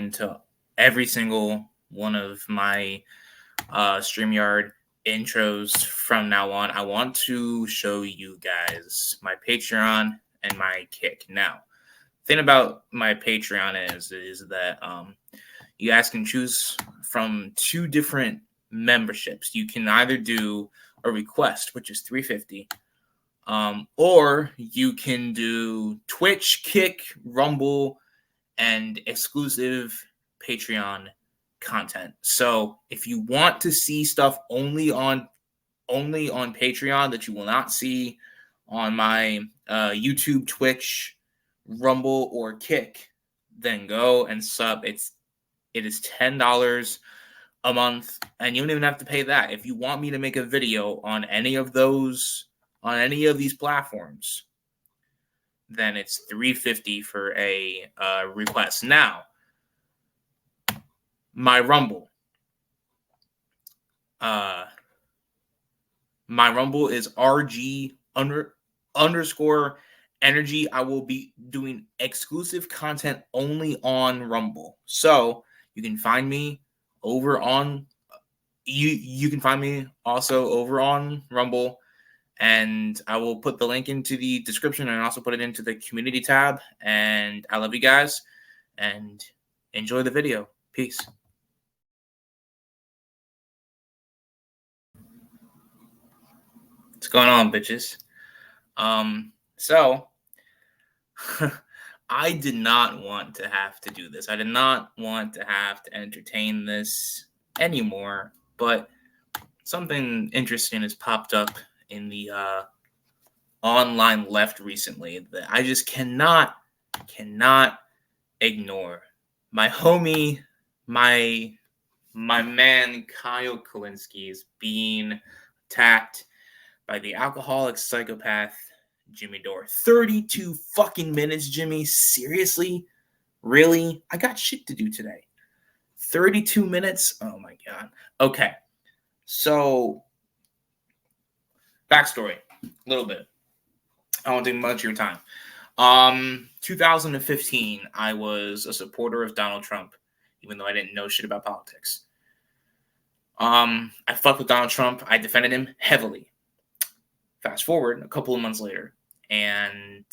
into every single one of my StreamYard intros from now on. I want to show you guys my Patreon and my Kick. Now, the thing about my Patreon is that you guys can choose from 2 different memberships. You can either do a request, which is $3.50, or you can do Twitch, Kick, Rumble, and exclusive Patreon content. So if you want to see stuff only on Patreon that you will not see on my YouTube, Twitch, Rumble, or Kick, then go and sub. It is $10 a month, and you don't even have to pay that. If you want me to make a video on any of these platforms, then it's $3.50 for a request. Now, my Rumble is RG_energy. I will be doing exclusive content only on Rumble. So you can find me over on you can find me also over on Rumble, and I will put the link into the description and also put it into the community tab. And I love you guys, and enjoy the video. Peace. What's going on, bitches? So I did not want to have to do this. I did not want to have to entertain this anymore, but something interesting has popped up in the online left recently that I just cannot ignore. My homie, my man Kyle Kulinski is being attacked by the alcoholic psychopath Jimmy Dore. 32 fucking minutes, Jimmy. Seriously? Really? I got shit to do today. 32 minutes? Oh my God. Okay. So, backstory. A little bit. I won't take much of your time. 2015, I was a supporter of Donald Trump, even though I didn't know shit about politics. I fucked with Donald Trump. I defended him heavily. Fast forward a couple of months later, and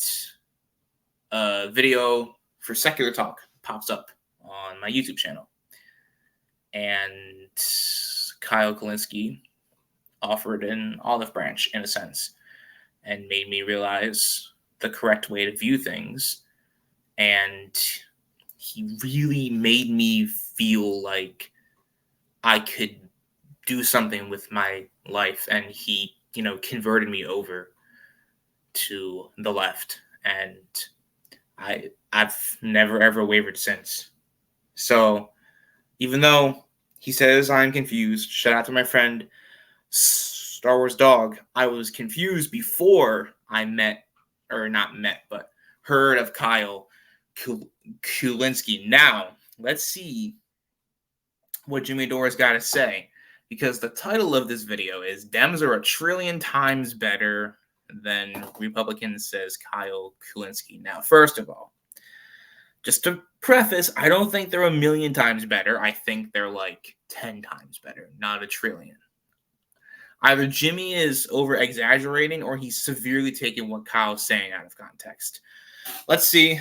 a video for Secular Talk pops up on my YouTube channel. And Kyle Kulinski offered an olive branch, in a sense, and made me realize the correct way to view things. And he really made me feel like I could do something with my life, and he converted me over to the left, and I've never ever wavered since. So even though he says I'm confused, shout out to my friend Star Wars Dog, I was confused before I heard of Kyle Kulinski. Now let's see what Jimmy Dore's got to say, because the title of this video is Dems are a trillion times better than Republicans, says Kyle Kulinski. Now, first of all, just to preface, I don't think they're a million times better. I think they're like 10 times better, not a trillion. Either Jimmy is over-exaggerating or he's severely taking what Kyle's saying out of context. Let's see.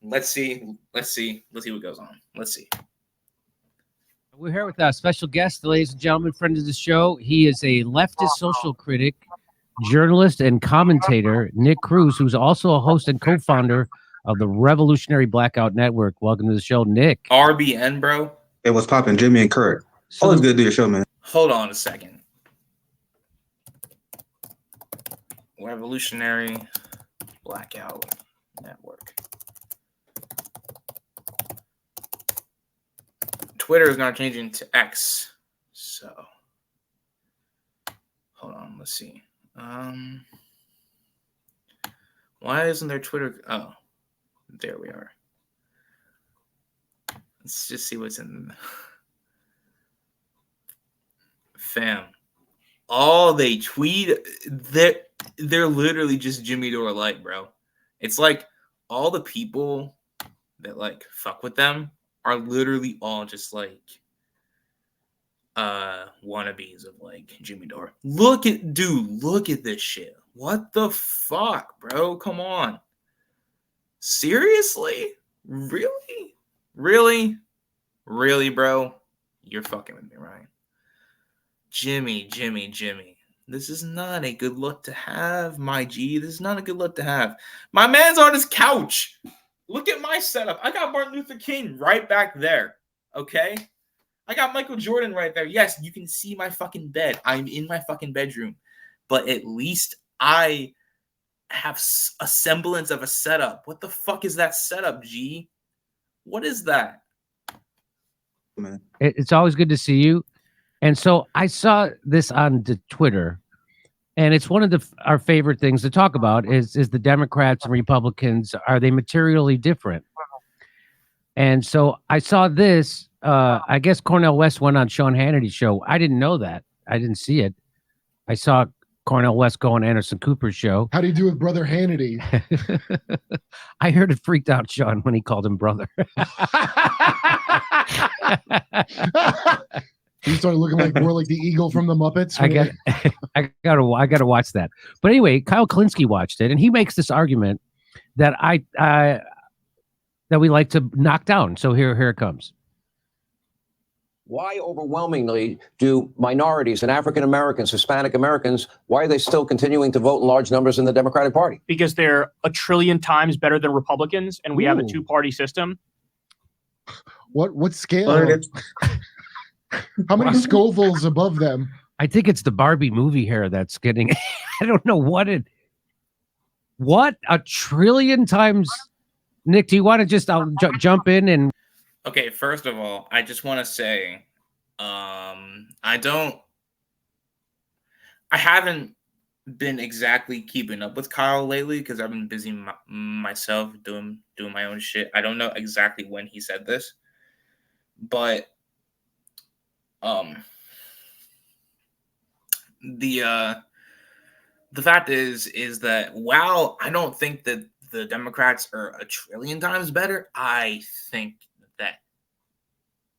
Let's see what goes on. Let's see. We're here with our special guest, ladies and gentlemen, friend of the show. He is a leftist social critic, journalist, and commentator, Nick Cruz, who's also a host and co-founder of the Revolutionary Blackout Network. Welcome to the show, Nick. RBN, bro. Hey, what's poppin', Jimmy and Kurt? Always good to do your show, man. Hold on a second. Revolutionary Blackout Network. Twitter is not changing to X, so hold on. Let's see. Why isn't there Twitter? Oh, there we are. Let's just see what's in. Fam, all they tweet, they're literally just Jimmy Dore light, bro. It's like all the people that like fuck with them are literally all just like wannabes of like Jimmy Dore. Look at this shit. What the fuck, bro? Come on. Seriously? Really? Really, bro? You're fucking with me, right? Jimmy. This is not a good look to have, my G. This is not a good look to have. My man's on his couch. Look at my setup. I got Martin Luther King right back there. Okay? I got Michael Jordan right there. Yes, you can see my fucking bed. I'm in my fucking bedroom. But at least I have a semblance of a setup. What the fuck is that setup, G? What is that? Man. It's always good to see you. And so I saw this on the Twitter, and it's one of our favorite things to talk about is the Democrats and Republicans, are they materially different? And so I saw this. I guess Cornel West went on Sean Hannity's show. I didn't know that. I didn't see it. I saw Cornel West go on Anderson Cooper's show. How do you do with Brother Hannity? I heard it freaked out Sean when he called him brother. He started looking like more like the eagle from the Muppets. I gotta watch that. But anyway, Kyle Kulinski watched it, and he makes this argument that that we like to knock down. So here it comes. Why overwhelmingly do minorities and African Americans, Hispanic Americans, why are they still continuing to vote in large numbers in the Democratic Party? Because they're a trillion times better than Republicans, and we have a Ooh. two-party system. What scale? How many Scovilles above them? I think it's the Barbie movie hair that's getting. I don't know what a trillion times. Nick, do you want to just jump in and? Okay, first of all, I just want to say, I haven't been exactly keeping up with Kyle lately because I've been busy myself doing my own shit. I don't know exactly when he said this, but the fact is that while I don't think that the Democrats are a trillion times better, I think that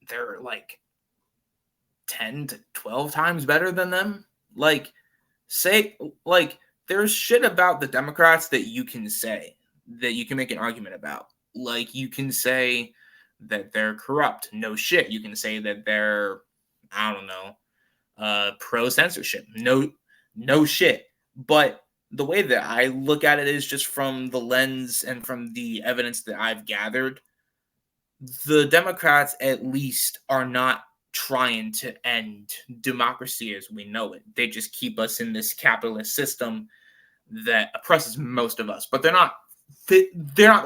they're like 10 to 12 times better than them. Like, there's shit about the Democrats that you can say, that you can make an argument about. Like, you can say that they're corrupt. No shit. You can say that they're, I don't know, pro-censorship. No shit. But the way that I look at it is just from the lens and from the evidence that I've gathered. The Democrats, at least, are not trying to end democracy as we know it. They just keep us in this capitalist system that oppresses most of us. But they're not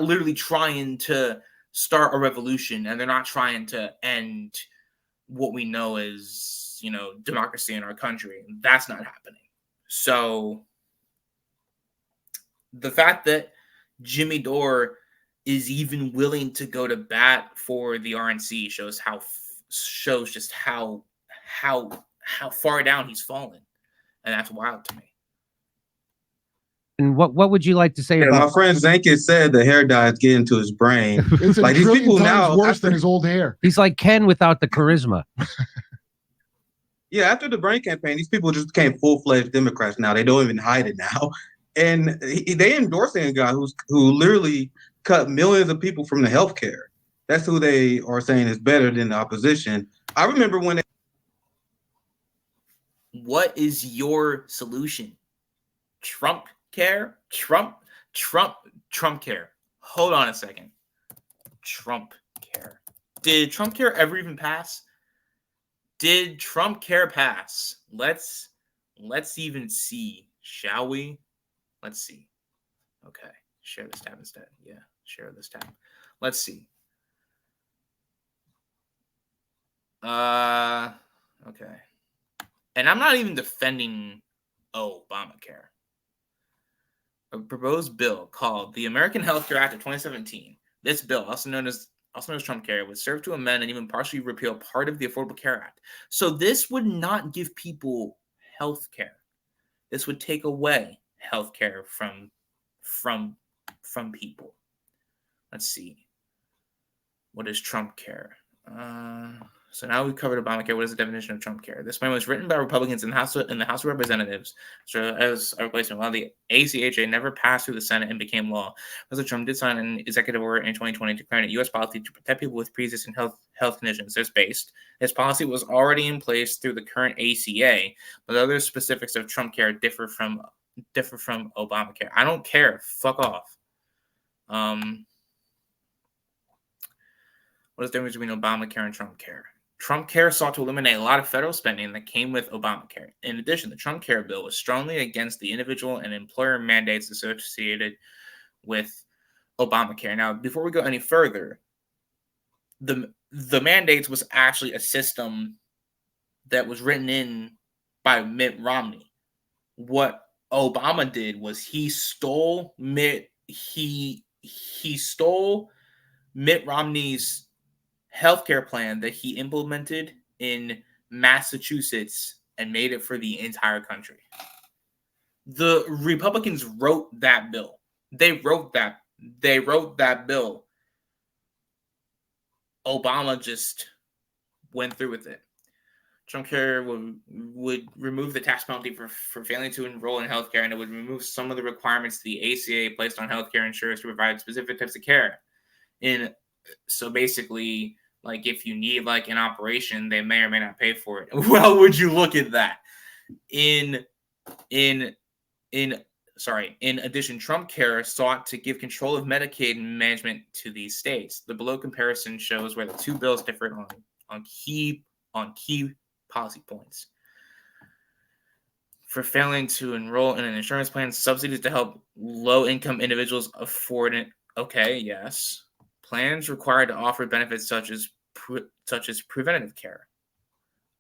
literally trying to start a revolution, and they're not trying to end what we know as, democracy in our country. That's not happening. So the fact that Jimmy Dore is even willing to go to bat for the RNC shows just how far down he's fallen, and that's wild to me. And what would you like to say My about? friend Zankin said the hair dye is getting to his brain. It's Like, these people now, worse than his old hair. He's like Ken without the charisma. Yeah, after the brain campaign, these people just became full-fledged Democrats now. They don't even hide it now. And they endorsing a guy who literally cut millions of people from the healthcare. That's who they are saying is better than the opposition. I remember when What is your solution? Trump care? Trump care. Hold on a second. Trump care. Did Trump care ever even pass? Did Trump care pass? Let's even see, shall we? Let's see. Okay. Share this tab instead. Yeah, share this tab. Let's see. Okay. And I'm not even defending Obamacare. A proposed bill called the American Health Care Act of 2017. This bill, also known as Trump Care, would serve to amend and even partially repeal part of the Affordable Care Act. So this would not give people health care. This would take away health care from people. Let's see. What is Trump care? So now we've covered Obamacare. What is the definition of Trump care? This plan was written by Republicans in the House of Representatives so as a replacement, while the ACHA never passed through the Senate and became law. President Trump did sign an executive order in 2020 declaring a U.S. policy to protect people with pre-existing health conditions. This policy was already in place through the current ACA, but other specifics of Trump care differ from Obamacare. I don't care. Fuck off. What is the difference between Obamacare and Trump care? Trump care sought to eliminate a lot of federal spending that came with Obamacare. In addition, the Trump care bill was strongly against the individual and employer mandates associated with Obamacare. Now, before we go any further, the mandates was actually a system that was written in by Mitt Romney. What Obama did was he stole Mitt Romney's healthcare plan that he implemented in Massachusetts and made it for the entire country. The Republicans wrote that bill. They wrote that bill. Obama just went through with it. Trump care would remove the tax penalty for failing to enroll in healthcare, and it would remove some of the requirements the ACA placed on healthcare insurers to provide specific types of care. So basically, like if you need like an operation, they may or may not pay for it. Well, would you look at that? In addition, Trump care sought to give control of Medicaid management to these states. The below comparison shows where the two bills differed on key policy points. For failing to enroll in an insurance plan, subsidies to help low-income individuals afford it. Okay, yes. Plans required to offer benefits such as preventative care.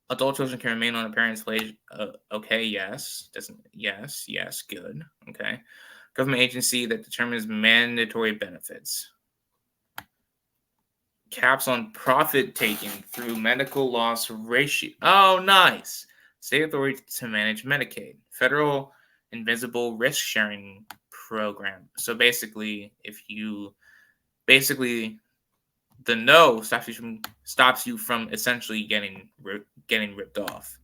Adult children can remain on a parent's wage. Okay, yes. Yes, good. Okay. Government agency that determines mandatory benefits. Caps on profit taking through medical loss ratio. Oh, nice. State authority to manage Medicaid. Federal invisible risk sharing program. So basically, the no stops you from essentially getting ripped off.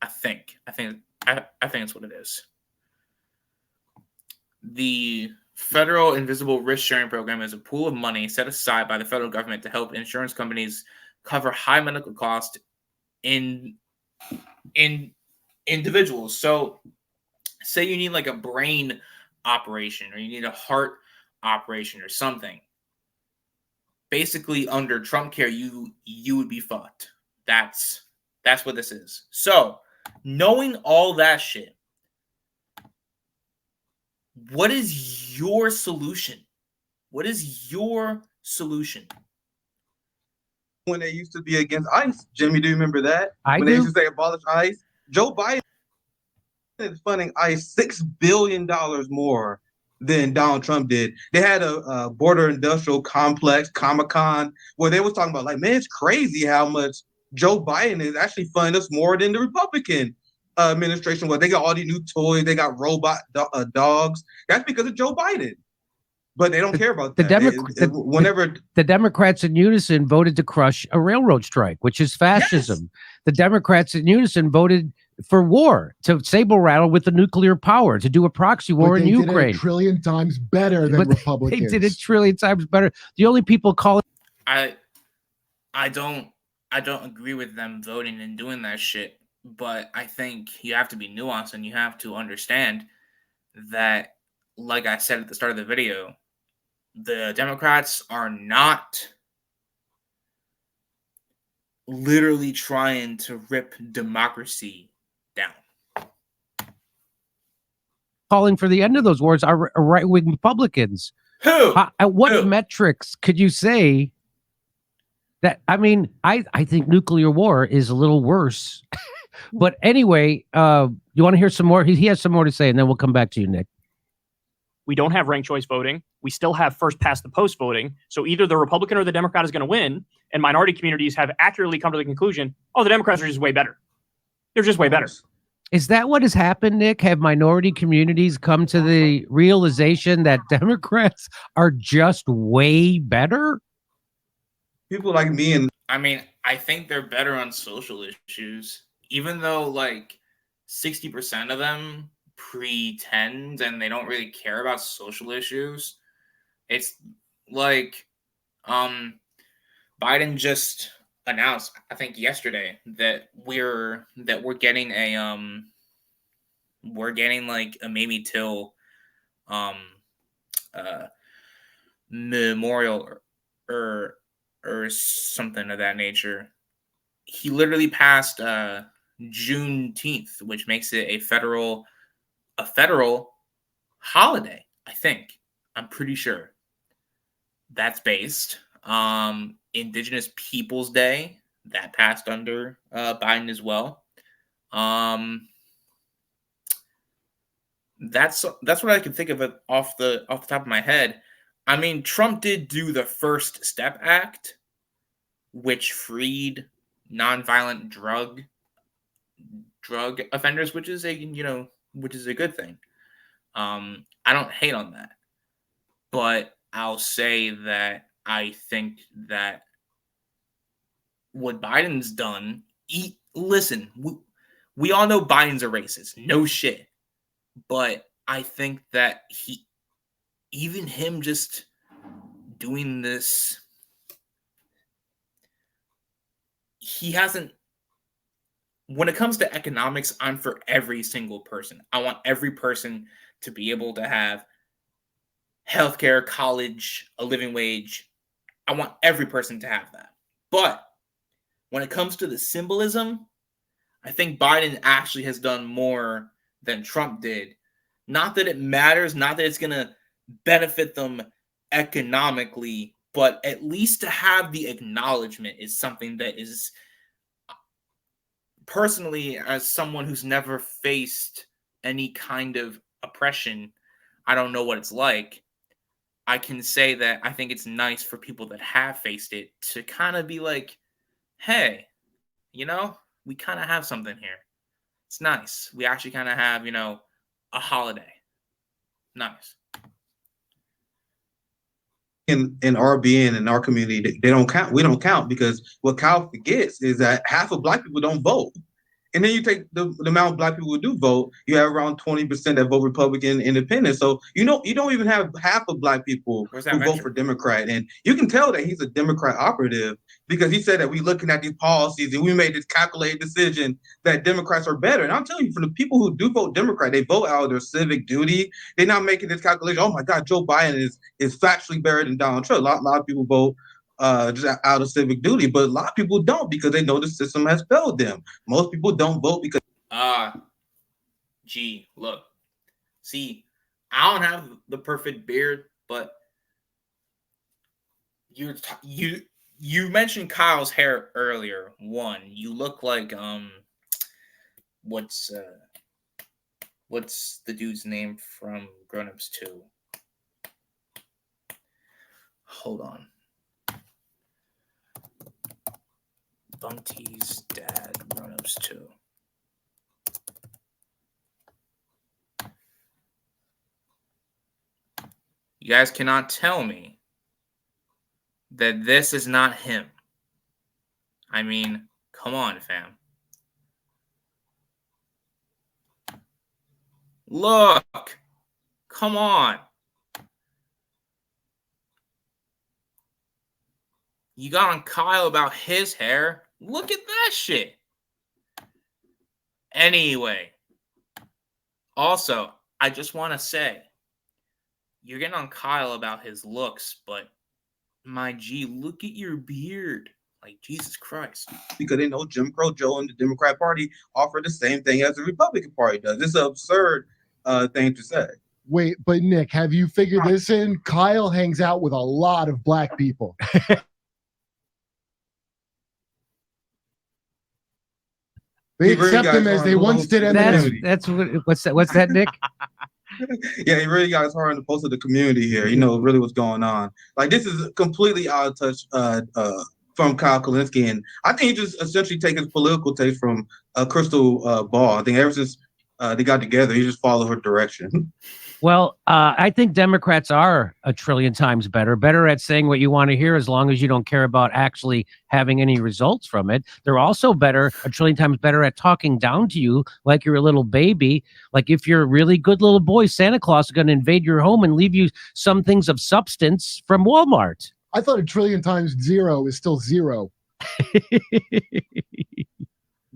I think that's what it is. The Federal Invisible Risk Sharing Program is a pool of money set aside by the federal government to help insurance companies cover high medical costs in individuals. So, say you need like a brain operation or you need a heart operation or something. Basically, under Trump care, you would be fucked. That's what this is. So, knowing all that shit, what is your solution? What is your solution? When they used to be against ICE, Jimmy, do you remember that? When they used to say abolish ICE, Joe Biden is funding ICE $6 billion more than Donald Trump did. They had a border industrial complex, Comic-Con, where they was talking about like, man, it's crazy how much Joe Biden is actually funding us more than the Republican administration. Where they got all these new toys, they got robot dogs. That's because of Joe Biden. But they don't care about that. The Democrats in unison voted to crush a railroad strike, which is fascism. Yes. The Democrats in unison voted for war, to saber rattle with the nuclear power, to do a proxy war in Ukraine. They did it a trillion times better than Republicans. They did it trillion times better. The only people calling I don't agree with them voting and doing that shit, but I think you have to be nuanced and you have to understand that, like I said at the start of the video, the Democrats are not literally trying to rip democracy down. Calling for the end of those wars are right-wing Republicans. Who? At what metrics could you say that? I mean, I think nuclear war is a little worse. But anyway, you want to hear some more? He has some more to say, and then we'll come back to you, Nick. We don't have ranked choice voting. We still have first past the post voting. So either the Republican or the Democrat is going to win, and minority communities have accurately come to the conclusion, oh, the Democrats are just way better. They're just way better. Is that what has happened, Nick? Have minority communities come to the realization that Democrats are just way better? people like me and I mean, I think they're better on social issues, even though like 60% of them pretend and they don't really care about social issues. It's like Biden just announced, I think yesterday, that we're getting like a Mamie Till uh memorial or something of that nature. He literally passed Juneteenth, which makes it a federal holiday. I think, I'm pretty sure that's based. Indigenous Peoples Day, that passed under Biden as well. That's what I can think of it off the top of my head. I mean, Trump did do the First Step Act, which freed nonviolent drug offenders, which is a good thing. I don't hate on that, but I'll say that I think that what Biden's done. Listen, we all know Biden's a racist, no shit, but I think that even him just doing this, he hasn't. When it comes to economics, I'm for every single person. I want every person to be able to have healthcare, college, a living wage. I want every person to have that. But when it comes to the symbolism, I think Biden actually has done more than Trump did. Not that it matters, not that it's going to benefit them economically, but at least to have the acknowledgement is something that is, personally, as someone who's never faced any kind of oppression, I don't know what it's like. I can say that I think it's nice for people that have faced it to kind of be like, hey, we kind of have something here. It's nice. We actually kind of have, a holiday. Nice. in RBN in our community, they don't count. We don't count because what Kyle forgets is that half of Black people don't vote. And then you take the amount of Black people who do vote, you have around 20% that vote Republican, Independent. So you don't even have half of Black people who vote for Democrat. And you can tell that he's a Democrat operative because he said that we're looking at these policies and we made this calculated decision that Democrats are better. And I'm telling you, for the people who do vote Democrat, they vote out of their civic duty. They're not making this calculation. Oh my God, Joe Biden is factually better than Donald Trump. A lot of people vote just out of civic duty, but a lot of people don't because they know the system has failed them. Most people don't vote because look, see, I don't have the perfect beard, but you mentioned Kyle's hair earlier. One, you look like what's the dude's name from Grown Ups 2? Hold on. Bunty's dad, Grown Ups 2. You guys cannot tell me that this is not him. I mean, come on, fam. Look, come on. You got on Kyle about his hair. Look at that shit. Anyway, also, I just want to say, you're getting on Kyle about his looks, but my G, look at your beard. Like, Jesus Christ. Because they know Jim Crow Joe and the Democrat Party offer the same thing as the Republican Party does. It's an absurd thing to say. Wait, but Nick, have you figured this in? Kyle hangs out with a lot of Black people. They accept him as they once did in the community. What's that, Nick? Yeah, he really got his heart on the pulse of the community here. Really what's going on. Like, this is completely out of touch from Kyle Kulinski, and I think he just essentially take his political taste from Crystal Ball. I think ever since they got together, he just followed her direction. Well, I think Democrats are a trillion times better at saying what you want to hear as long as you don't care about actually having any results from it. They're also a trillion times better at talking down to you like you're a little baby. Like if you're a really good little boy, Santa Claus is going to invade your home and leave you some things of substance from Walmart. I thought a trillion times zero is still zero.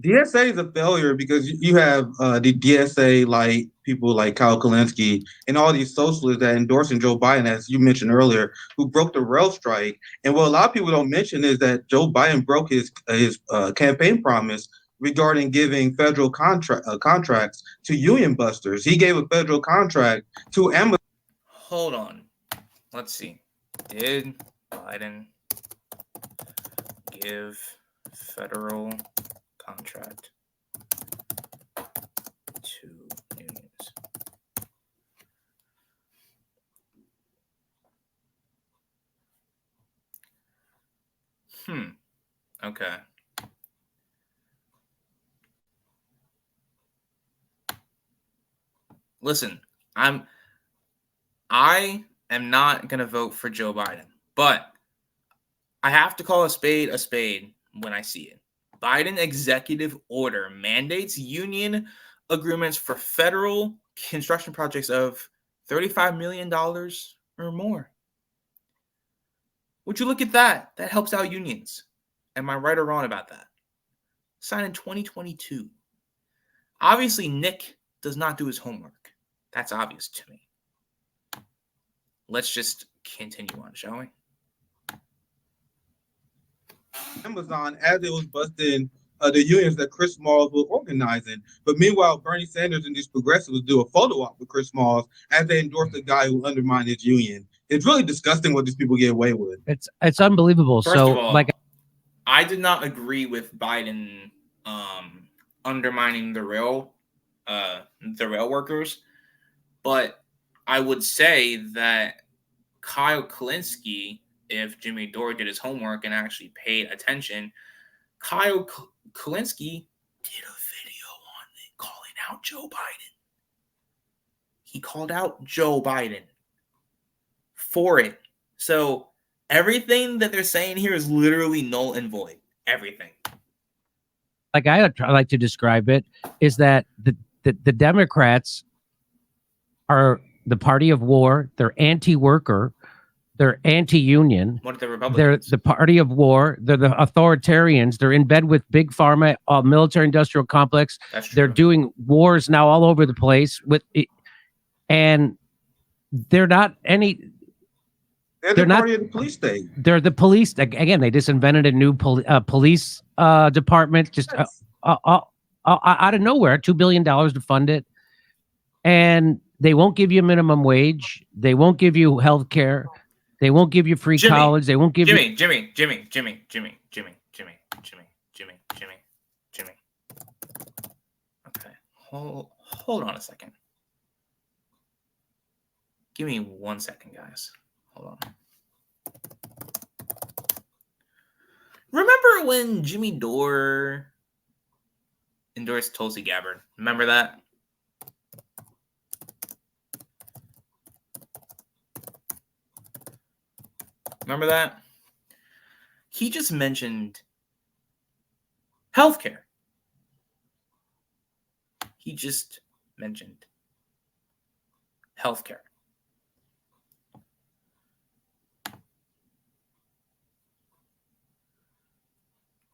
DSA is a failure because you have the DSA like people like Kyle Kulinski and all these socialists that endorsing Joe Biden, as you mentioned earlier, who broke the rail strike. And what a lot of people don't mention is that Joe Biden broke his campaign promise regarding giving federal contracts to union busters. He gave a federal contract to Amazon. Hold on. Let's see. Did Biden give federal contract to unions? Okay. Listen, I am not gonna vote for Joe Biden, but I have to call a spade when I see it. Biden executive order mandates union agreements for federal construction projects of $35 million or more. Would you look at that? That helps out unions. Am I right or wrong about that? Signed in 2022. Obviously, Nick does not do his homework. That's obvious to me. Let's just continue on, shall we? Amazon as it was busting the unions that Chris Smalls was organizing. But meanwhile, Bernie Sanders and these progressives do a photo op with Chris Smalls as they endorse the guy who undermined his union. It's really disgusting what these people get away with. It's unbelievable. First So of all, like I did not agree with Biden undermining the rail workers, but I would say that Kyle Kulinski, if Jimmy Dore did his homework and actually paid attention, Kyle Kulinski did a video on it calling out Joe Biden. He called out Joe Biden for it. So everything that they're saying here is literally null and void. Everything. like I like to describe it is that the Democrats are the party of war. They're anti-worker. They're anti-union. What are the They're Republicans? the party of war. They're the authoritarians. They're in bed with big pharma, military-industrial complex. That's true. They're doing wars now all over the place and they're not any. They're not part of the police state. They're the police. Again, they just invented a new police department just out of nowhere, $2 billion to fund it. And they won't give you a minimum wage. They won't give you health care. They won't give you free college. They won't give you... Jimmy. Okay. Hold on a second. Give me 1 second, guys. Hold on. Remember when Jimmy Dore endorsed Tulsi Gabbard? Remember that? Remember that? He just mentioned healthcare. He just mentioned healthcare.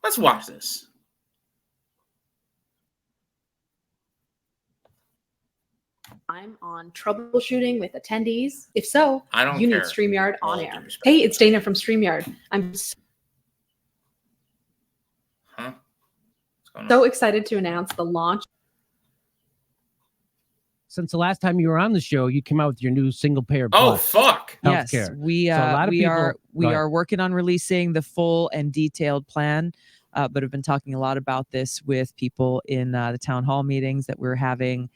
Let's watch this. I'm on troubleshooting with attendees. If so, I don't you care. need StreamYard All on due air. respect. Hey, it's Dana from StreamYard. I'm Huh? What's going on? so excited to announce the launch. Since the last time you were on the show, you came out with your new single payer Oh, plus fuck. Yes, healthcare. we So a lot of we people- are we Go ahead. are working on releasing the full and detailed plan, but have been talking a lot about this with people in the town hall meetings that we're having.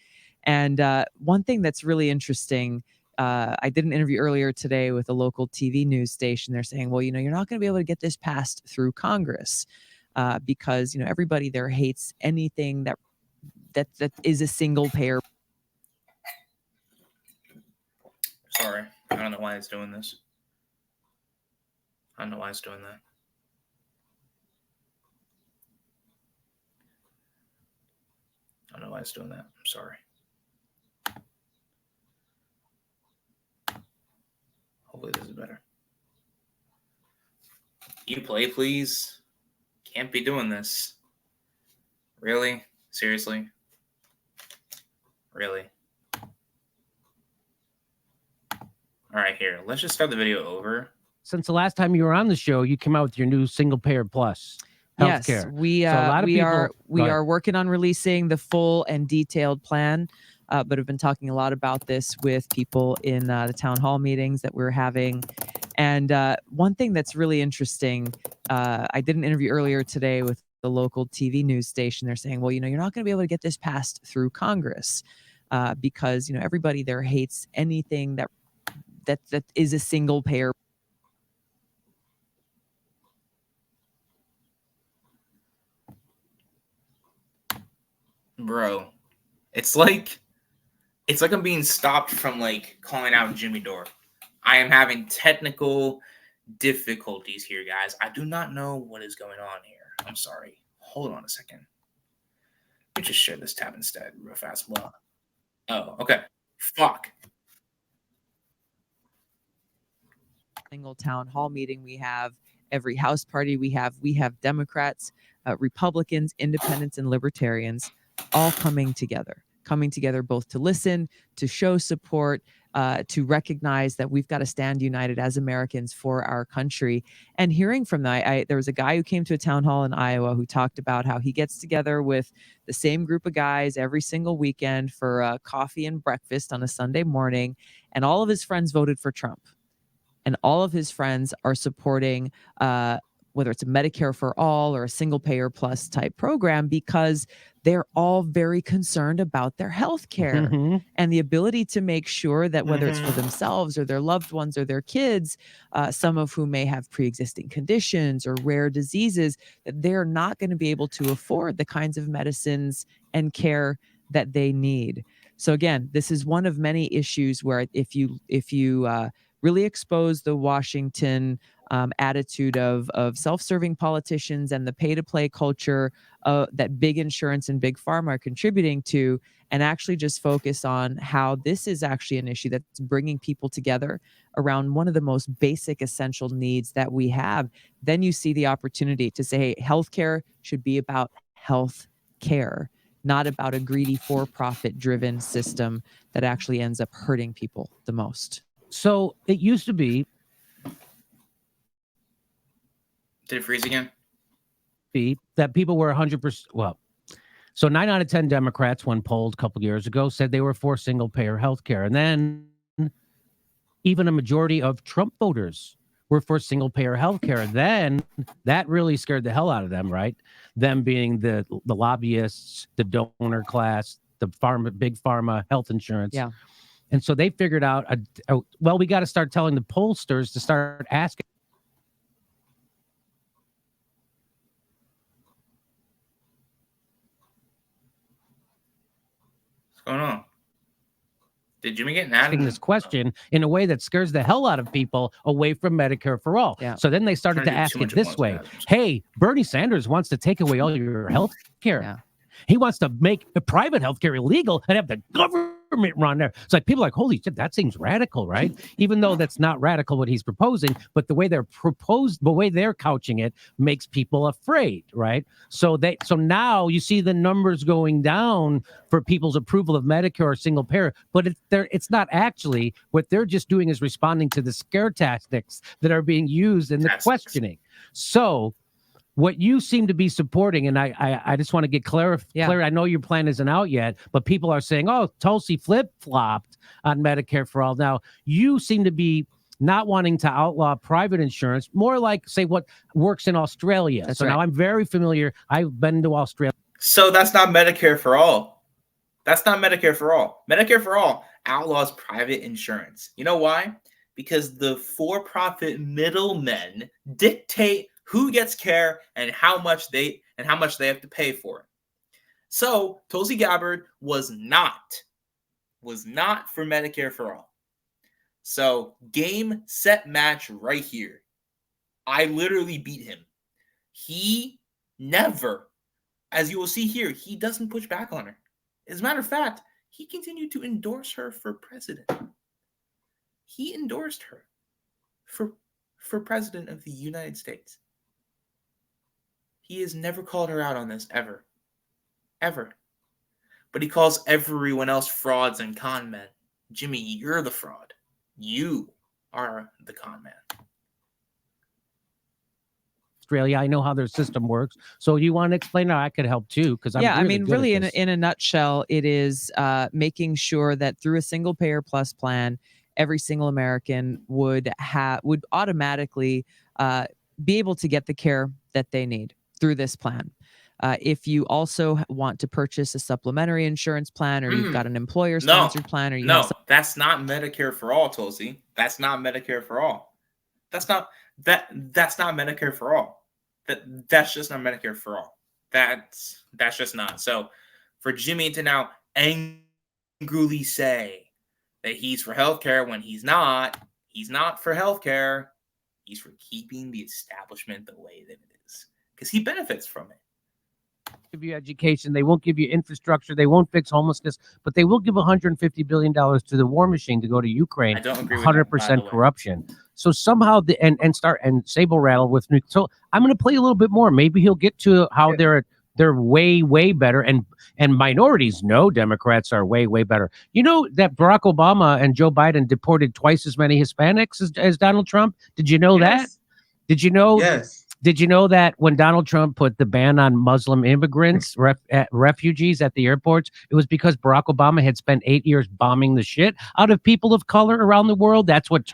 And one thing that's really interesting, I did an interview earlier today with a local TV news station. They're saying, well, you're not going to be able to get this passed through Congress because everybody there hates anything that is a single payer. Sorry. I don't know why it's doing this. I don't know why it's doing that. I don't know why it's doing that. I'm sorry. Hopefully this is better. You play, please. Can't be doing this. Really? Seriously? Really? All right, here. Let's just start the video over. Since the last time you were on the show, you came out with your new single payer plus healthcare. Yes, we So a lot of we people- are we Go ahead. are working on releasing the full and detailed plan, but have been talking a lot about this with people in the town hall meetings that we're having. And one thing that's really interesting, I did an interview earlier today with the local TV news station. They're saying, well, you're not going to be able to get this passed through Congress because everybody there hates anything that is a single payer. Bro, it's like I'm being stopped from calling out Jimmy Dore. I am having technical difficulties here, guys. I do not know what is going on here. I'm sorry. Hold on a second. Let me just share this tab instead real fast. Well, oh, okay. Fuck. Single town hall meeting we have, every house party we have Democrats, Republicans, independents, and libertarians all coming together both to listen, to show support, to recognize that we've got to stand united as Americans for our country. And hearing from that, there was a guy who came to a town hall in Iowa who talked about how he gets together with the same group of guys every single weekend for coffee and breakfast on a Sunday morning, and all of his friends voted for Trump. And all of his friends are supporting whether it's a Medicare for all or a single payer plus type program, because they're all very concerned about their health care and the ability to make sure that whether it's for themselves or their loved ones or their kids, some of whom may have pre-existing conditions or rare diseases, that they're not going to be able to afford the kinds of medicines and care that they need. So again, this is one of many issues where if you really expose the Washington attitude of self-serving politicians and the pay-to-play culture that big insurance and big pharma are contributing to, and actually just focus on how this is actually an issue that's bringing people together around one of the most basic essential needs that we have, then you see the opportunity to say, hey, healthcare should be about health care, not about a greedy for-profit driven system that actually ends up hurting people the most. So it used to be Did it freeze again? that people were 100%. Well, so 9 out of 10 Democrats, when polled a couple years ago, said they were for single payer health care. And then even a majority of Trump voters were for single payer health care. Then that really scared the hell out of them, right? Them being the lobbyists, the donor class, the big pharma health insurance. Yeah. And so they figured out, well, we got to start telling the pollsters to start asking. What's going on? Did Jimmy get mad? Asking this question in a way that scares the hell out of people away from Medicare for all. Yeah. So then they started to ask it this way. Hey, Bernie Sanders wants to take away all your health care. Yeah. He wants to make the private healthcare illegal and have the government run there. It's like people are like, holy shit, that seems radical, right? Even though that's not radical what he's proposing, but the way they're couching it makes people afraid, right? So now you see the numbers going down for people's approval of Medicare or single payer, but it's not actually. What they're just doing is responding to the scare tactics that are being used in the questioning. So what you seem to be supporting, and I just want to get clear. I know your plan isn't out yet, but people are saying, oh, Tulsi flip-flopped on Medicare for all. Now, you seem to be not wanting to outlaw private insurance, more like, say, what works in Australia. That's right. Now I'm very familiar. I've been to Australia. So that's not Medicare for all. That's not Medicare for all. Medicare for all outlaws private insurance. You know why? Because the for-profit middlemen dictate who gets care and how much they have to pay for it. So Tulsi Gabbard was not for Medicare for all. So game, set, match right here. I literally beat him. He never, as you will see here, he doesn't push back on her. As a matter of fact, he continued to endorse her for president. He endorsed her for president of the United States. He has never called her out on this, ever. Ever. But he calls everyone else frauds and con men. Jimmy, you're the fraud. You are the con man. Australia, I know how their system works. So you want to explain how I could help too? Because I'm I really mean, good really, at this. in a nutshell, it is making sure that through a single payer plus plan, every single American would automatically be able to get the care that they need through this plan. If you also want to purchase a supplementary insurance plan, or you've got an employer-sponsored plan, or you have that's not Medicare for all, Tulsi. That's not Medicare for all. That's not Medicare for all. That's just not Medicare for all. That's just not. So for Jimmy to now angrily say that he's for healthcare when he's not for healthcare. He's for keeping the establishment the way that it is because he benefits from it. Give you education, they won't give you infrastructure, they won't fix homelessness, but they will give $150 billion to the war machine to go to Ukraine. I don't agree with 100% corruption. So somehow and Sable Rattle with me. So I'm going to play a little bit more. Maybe he'll get to how they're way better, and minorities know Democrats are way better. You know that Barack Obama and Joe Biden deported twice as many Hispanics as Donald Trump? Did you know that? Did you know? Yes. Did you know that when Donald Trump put the ban on Muslim immigrants, refugees at the airports, it was because Barack Obama had spent 8 years bombing the shit out of people of color around the world? That's what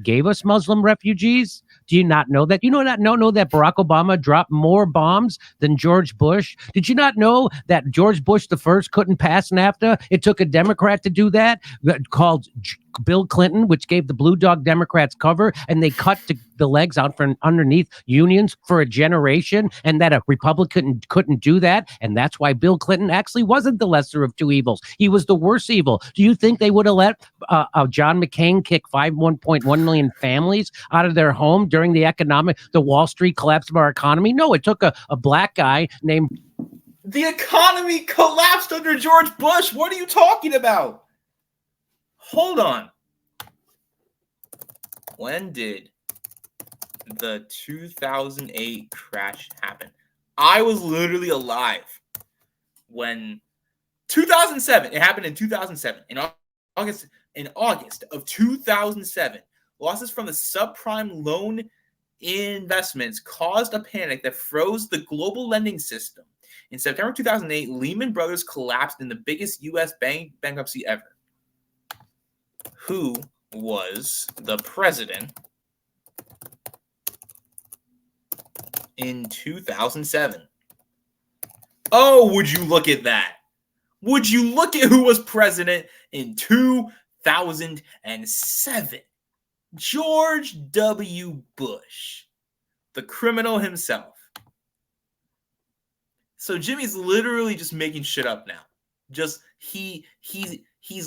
gave us Muslim refugees. Do you not know that? You know that that Barack Obama dropped more bombs than George Bush? Did you not know that George Bush the first couldn't pass NAFTA? It took a Democrat to do that, called Bill Clinton, which gave the Blue Dog Democrats cover, and they cut the legs out from underneath unions for a generation, and that a Republican couldn't do that, and that's why Bill Clinton actually wasn't the lesser of two evils. He was the worst evil. Do you think they would have let John McCain kick 1.1 million families out of their home during the Wall Street collapse of our economy? No, it took a black guy named... The economy collapsed under George Bush. What are you talking about? Hold on. When did the 2008 crash happen? I was literally alive when 2007. It happened in 2007. In August of 2007, losses from the subprime loan investments caused a panic that froze the global lending system. In September 2008, Lehman Brothers collapsed in the biggest U.S. bankruptcy ever. Who was the president in 2007? Oh, would you look at that? Would you look at who was president in 2007? George W. Bush, the criminal himself. So Jimmy's literally just making shit up now. Just he's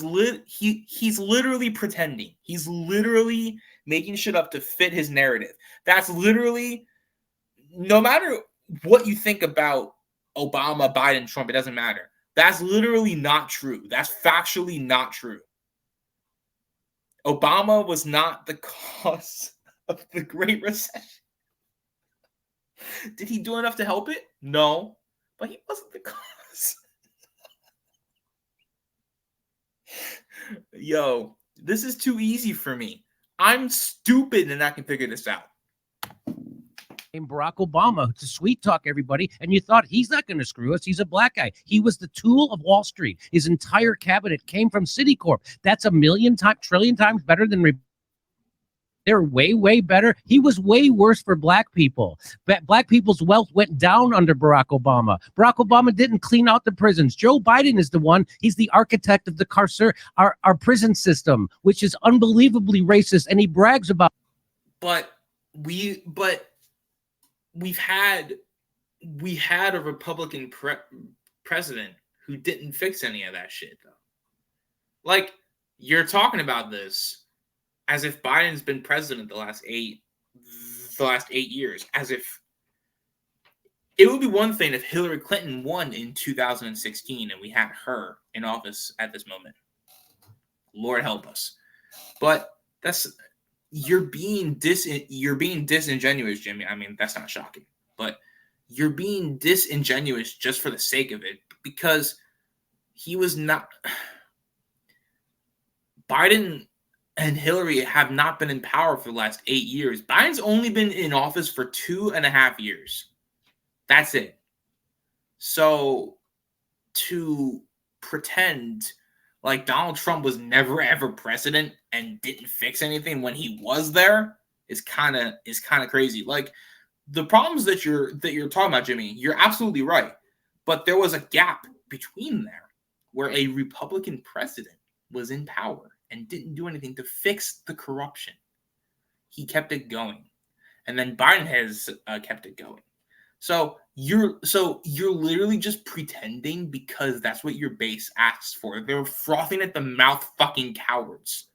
literally pretending. He's literally making shit up to fit his narrative. That's literally, no matter what you think about Obama, Biden, Trump, it doesn't matter. That's literally not true. That's factually not true. Obama was not the cause of the Great Recession. Did he do enough to help it? No, but he wasn't the cause. Yo, this is too easy for me. I'm stupid and I can figure this out. Barack Obama to sweet talk everybody, and you thought he's not going to screw us. He's a black guy. He was the tool of Wall Street. His entire cabinet came from Citicorp. That's a trillion times better than they're way better. He was way worse for black people. Black people's wealth went down under Barack Obama. Barack Obama didn't clean out the prisons. Joe Biden is the one. He's the architect of our prison system, which is unbelievably racist, and he brags about. But we had a Republican president who didn't fix any of that shit, though. Like, you're talking about this, as if Biden's been president the last 8 years, as if it would be one thing if Hillary Clinton won in 2016 and we had her in office at this moment. Lord help us. But you're being disingenuous, Jimmy. I mean, that's not shocking. But you're being disingenuous just for the sake of it, because he was not. Biden and Hillary have not been in power for the last 8 years. Biden's only been in office for 2.5 years. That's it. So to pretend like Donald Trump was never ever president and didn't fix anything when he was there is kind of crazy. Like, the problems that you're talking about, Jimmy, you're absolutely right. But there was a gap between there where a Republican president was in power and didn't do anything to fix the corruption. He kept it going. And then Biden has kept it going. So you're literally just pretending because that's what your base asks for. They're frothing at the mouth fucking cowards.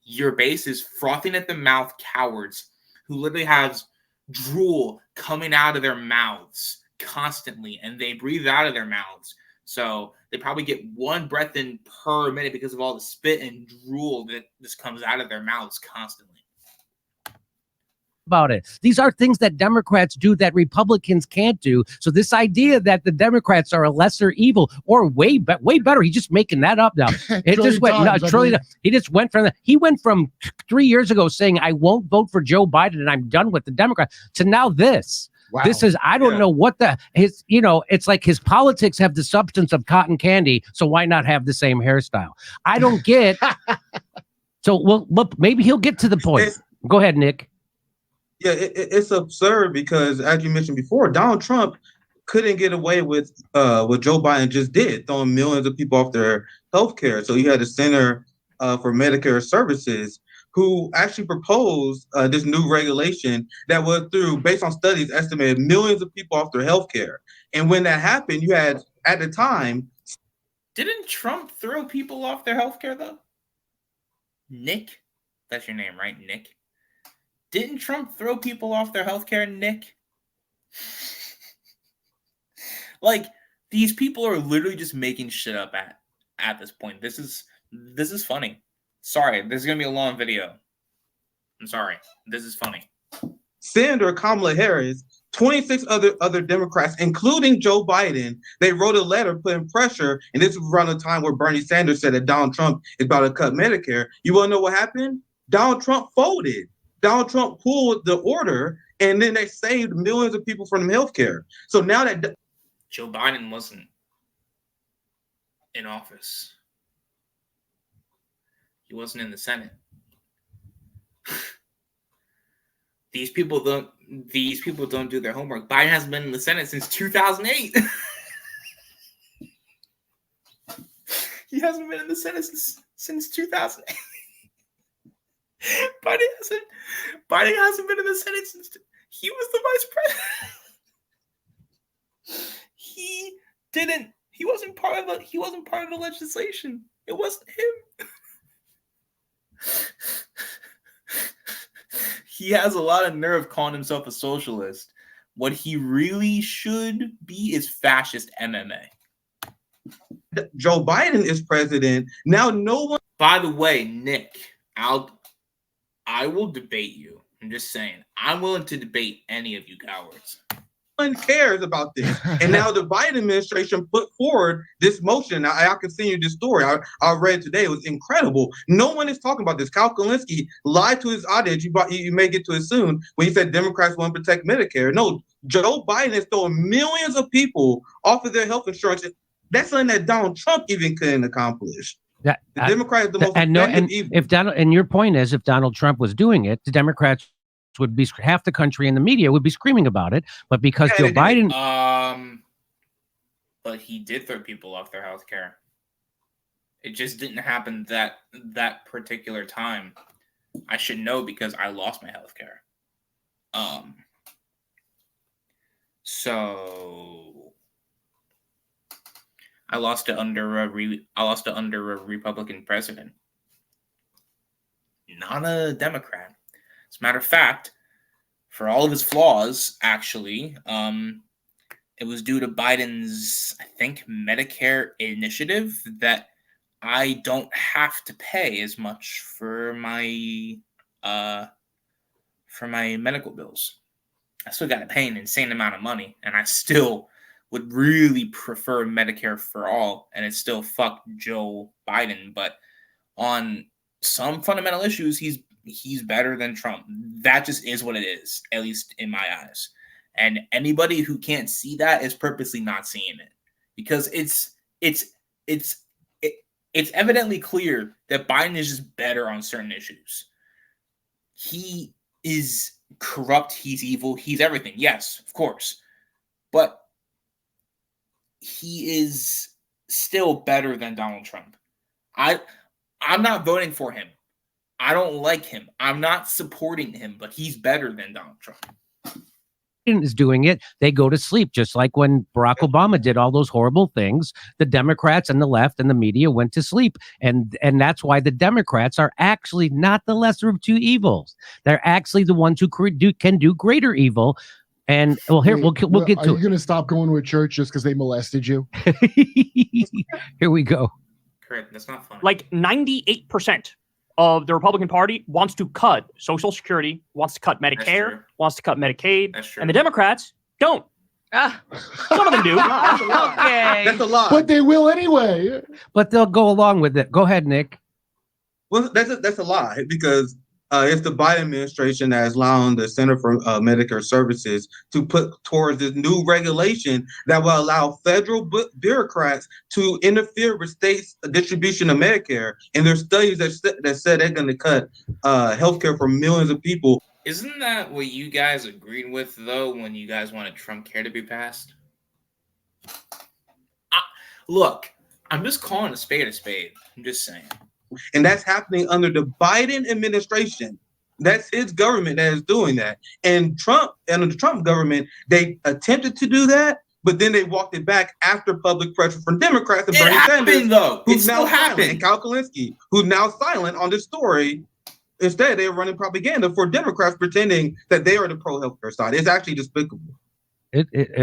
Your base is frothing at the mouth cowards who literally has drool coming out of their mouths constantly, and they breathe out of their mouths. So they probably get one breath in per minute because of all the spit and drool that just comes out of their mouths constantly. About it. These are things that Democrats do that Republicans can't do. So this idea that the Democrats are a lesser evil or way better, he's just making that up now. It just went he just went from he went from 3 years ago saying I won't vote for Joe Biden and I'm done with the Democrats to now this. Wow. This is, I don't know what it's like his politics have the substance of cotton candy, so why not have the same hairstyle? I don't get. So, well, look, maybe he'll get to the point. Go ahead, Nick. Yeah, it's absurd because, as you mentioned before, Donald Trump couldn't get away with what Joe Biden just did, throwing millions of people off their health care. So you had the Center for Medicare Services who actually proposed this new regulation that was based on studies, estimated millions of people off their health care. And when that happened, you had, at the time... Didn't Trump throw people off their health care, though? Nick? That's your name, right? Nick? Didn't Trump throw people off their healthcare, Nick? Like, these people are literally just making shit up at this point. This is funny. Sorry, this is gonna be a long video. I'm sorry. This is funny. Senator Kamala Harris, 26 other Democrats, including Joe Biden, they wrote a letter putting pressure, and this was around the time where Bernie Sanders said that Donald Trump is about to cut Medicare. You want to know what happened? Donald Trump folded. Donald Trump pulled the order, and then they saved millions of people from healthcare. So now that Joe Biden wasn't in office, he wasn't in the Senate. These people don't do their homework. Biden hasn't been in the Senate since 2008. He hasn't been in the Senate since 2008. Biden hasn't been in the Senate since he was the vice president. He wasn't part of the legislation. It wasn't him. He has a lot of nerve calling himself a socialist. What he really should be is fascist MMA. Joe Biden is president. Now no one... By the way, Nick, I will debate you. I'm just saying. I'm willing to debate any of you cowards. No one cares about this. And now the Biden administration put forward this motion. I can send you this story. I read today. It was incredible. No one is talking about this. Kyle Kulinski lied to his audience. You may get to it soon when he said Democrats want to protect Medicare. No, Joe Biden is throwing millions of people off of their health insurance. That's something that Donald Trump even couldn't accomplish. The Democrats are the most evil. If Donald, and your point is, if Donald Trump was doing it, the Democrats would be, half the country and the media would be screaming about it. But because Joe Biden, but he did throw people off their health care. It just didn't happen that particular time. I should know because I lost my health care. So I lost it under a Republican president. not a Democrat. As a matter of fact, for all of his flaws, actually, it was due to Biden's, I think, Medicare initiative that I don't have to pay as much for my medical bills. I still got to pay an insane amount of money, and I still would really prefer Medicare for all, and it still fucked Joe Biden. But on some fundamental issues, he's better than Trump. That just is what it is, at least in my eyes. And anybody who can't see that is purposely not seeing it, because it's evidently clear that Biden is just better on certain issues. He is corrupt, he's evil, he's everything. Yes, of course. But he is still better than Donald Trump. I'm not voting for him. I don't like him. I'm not supporting him, but he's better than Donald Trump. Is doing it, they go to sleep, just like when Barack Obama did all those horrible things. The Democrats and the left and the media went to sleep, and that's why the Democrats are actually not the lesser of two evils. They're actually the ones who can do greater evil. And well, here we'll get to it. Are you going to stop going to a church just because they molested you? Here we go. Correct. That's not funny. Like 98% of the Republican Party wants to cut Social Security, wants to cut Medicare, wants to cut Medicaid, and the Democrats don't. Some of them do. Okay. That's a lie. But they will anyway. But they'll go along with it. Go ahead, Nick. Well, that's a lie, because it's the Biden administration that is allowing the Center for Medicare Services to put towards this new regulation that will allow federal bureaucrats to interfere with states' distribution of Medicare. And there's studies that said they're going to cut healthcare for millions of people. Isn't that what you guys agreed with, though, when you guys wanted Trump care to be passed? Look, I'm just calling a spade a spade. I'm just saying. And that's happening under the Biden administration. That's his government that is doing that. And under the Trump government, they attempted to do that, but then they walked it back after public pressure from Democrats and Bernie Sanders, though. who's now silent, and Kulinski, who's now silent on this story. Instead, they're running propaganda for Democrats, pretending that they are the pro-healthcare side. It's actually despicable.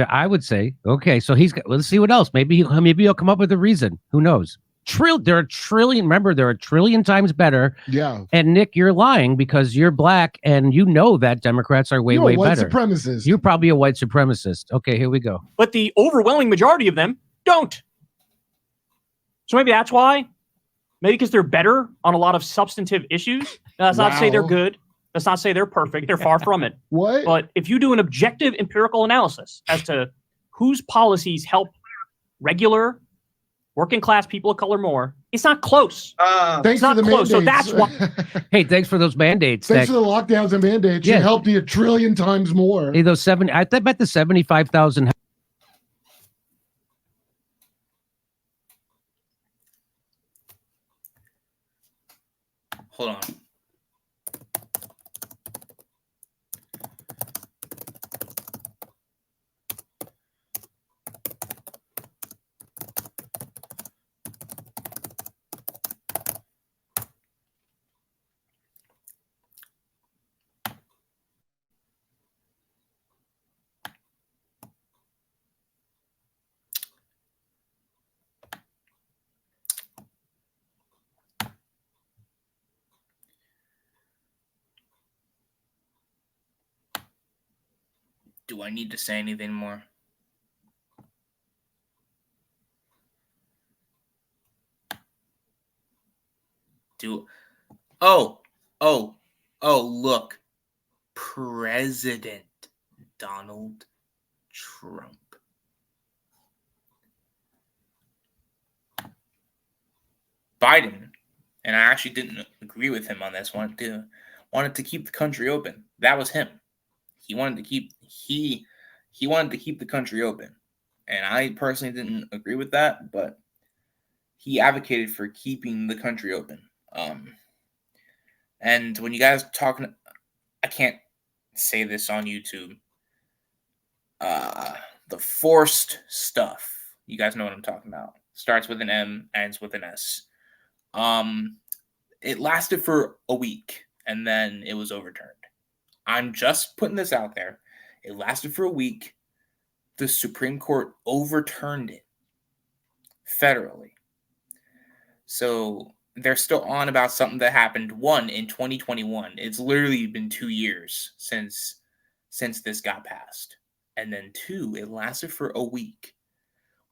I would say, okay, so let's see what else. Maybe he'll come up with a reason. Who knows? They're a trillion. Remember, they're a trillion times better. Yeah. And Nick, you're lying because you're black, and you know that Democrats are way white better. Supremacist. You're probably a white supremacist. Okay, here we go. But the overwhelming majority of them don't. So maybe that's why. Maybe because they're better on a lot of substantive issues. Now, that's not to say they're good. That's not to say they're perfect. They're far from it. What? But if you do an objective empirical analysis as to whose policies help regular working class people of color more, it's not close. Thanks for the close. mandates. So that's why. Hey, thanks for those mandates. Thanks for the lockdowns and mandates. Yeah. You helped me a trillion times more. Hey, those I bet the 75,000. Hold on. Do I need to say anything more? Look. President Donald Trump. Biden, and I actually didn't agree with him on this, wanted to keep the country open. That was him. He wanted to keep the country open. And I personally didn't agree with that, but he advocated for keeping the country open. And when you guys are talking, I can't say this on YouTube. The forced stuff. You guys know what I'm talking about. Starts with an M, ends with an S. It lasted for a week. and then it was overturned. I'm just putting this out there. It lasted for a week. The Supreme Court overturned it federally. So they're still on about something that happened, one, in 2021. It's literally been 2 years since this got passed. And then two, it lasted for a week.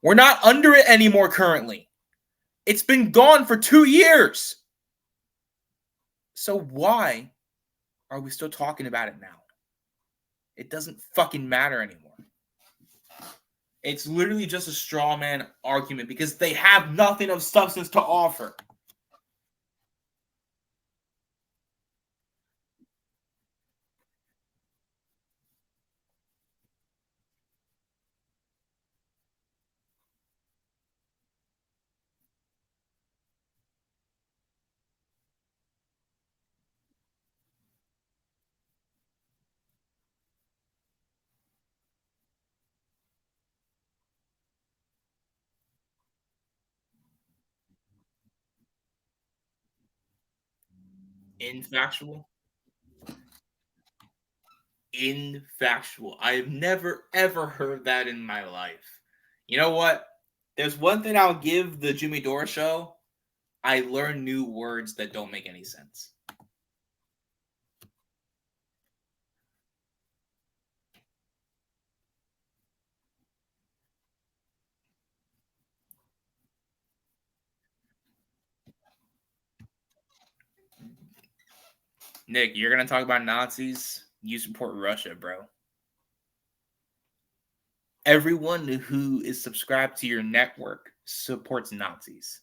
We're not under it anymore currently. It's been gone for 2 years. So why are we still talking about it now? It doesn't fucking matter anymore. It's literally just a straw man argument because they have nothing of substance to offer. Infactual. I've never ever heard that in my life. You know what? There's one thing I'll give the Jimmy Dore show. I learn new words that don't make any sense. Nick, you're gonna talk about Nazis? You support Russia, bro. Everyone who is subscribed to your network supports Nazis.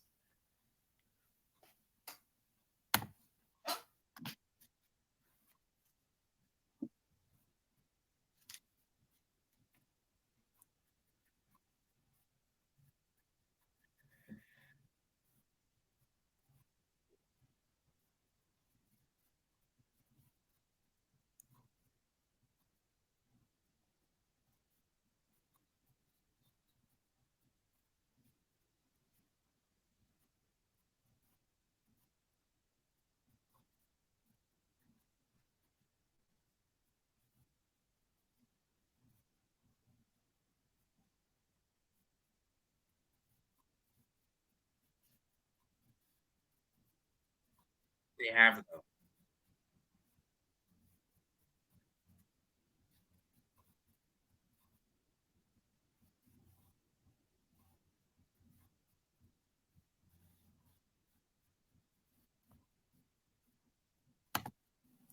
They have though.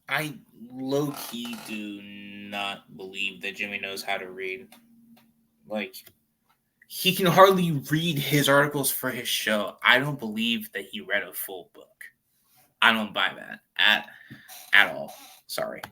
I low-key do not believe that Jimmy knows how to read. Like, he can hardly read his articles for his show. I don't believe that he read a full book. I don't buy that at all. Sorry.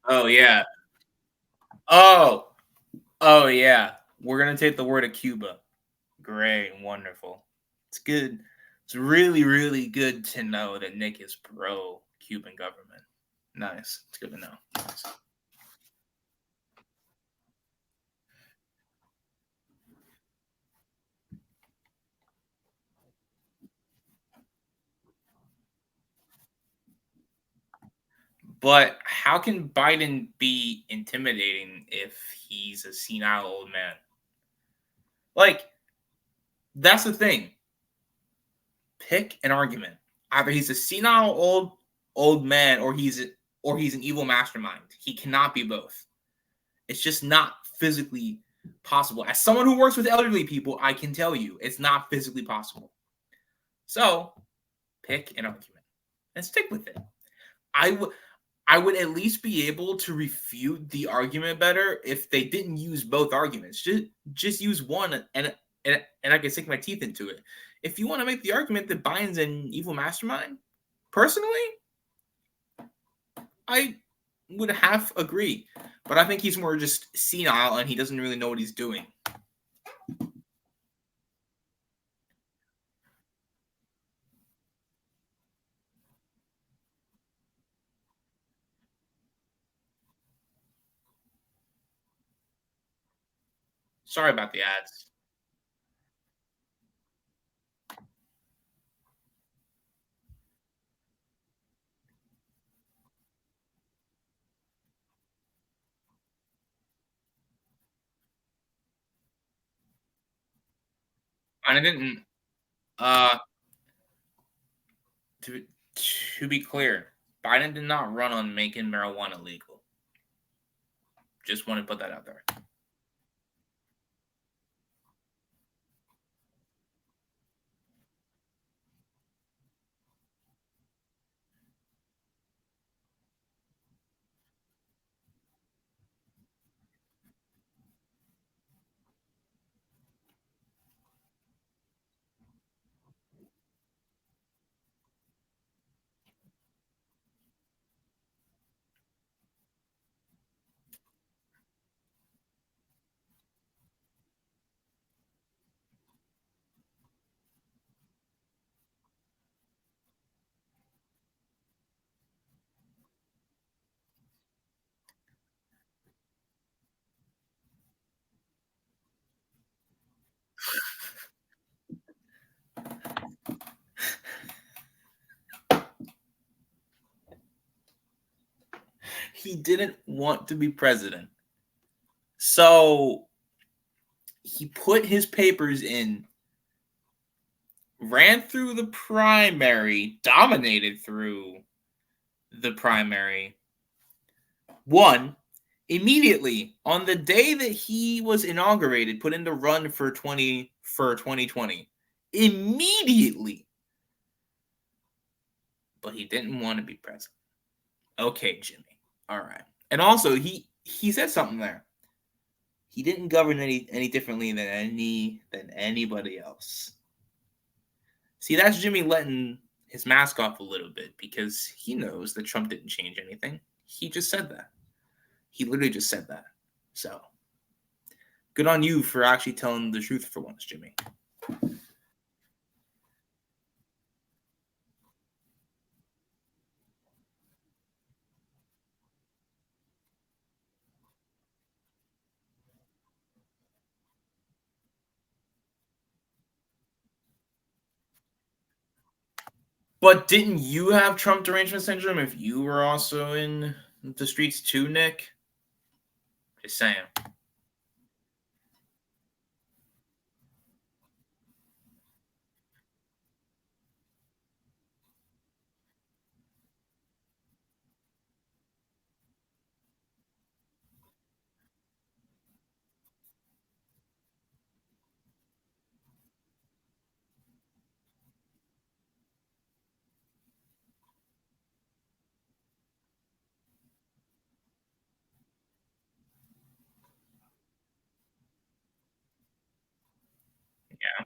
Oh yeah. Oh yeah. We're gonna take the word of Cuba. Great, wonderful. It's good. It's really, really good to know that Nick is pro Cuban government. Nice. It's good to know. Nice. But how can Biden be intimidating if he's a senile old man? Like, that's the thing. Pick an argument. Either he's a senile old man or he's an evil mastermind. He cannot be both. It's just not physically possible. As someone who works with elderly people, I can tell you it's not physically possible. So, pick an argument and stick with it. I would at least be able to refute the argument better if they didn't use both arguments. Just use one, and I can sink my teeth into it. If you want to make the argument that Biden's an evil mastermind, personally, I would half agree. But I think he's more just senile and he doesn't really know what he's doing. Sorry about the ads. I didn't. To be clear, Biden did not run on making marijuana legal. Just want to put that out there. He didn't want to be president. So he put his papers in, ran through the primary, dominated through the primary, won immediately on the day that he was inaugurated, put in the run for 2020. Immediately. But he didn't want to be president. Okay, Jimmy. All right. And also he said something there. He didn't govern any differently than anybody else. See, that's Jimmy letting his mask off a little bit because he knows that Trump didn't change anything. He just said that. He literally just said that. So, good on you for actually telling the truth for once, Jimmy. But didn't you have Trump derangement syndrome if you were also in the streets too, Nick? Just saying. Yeah.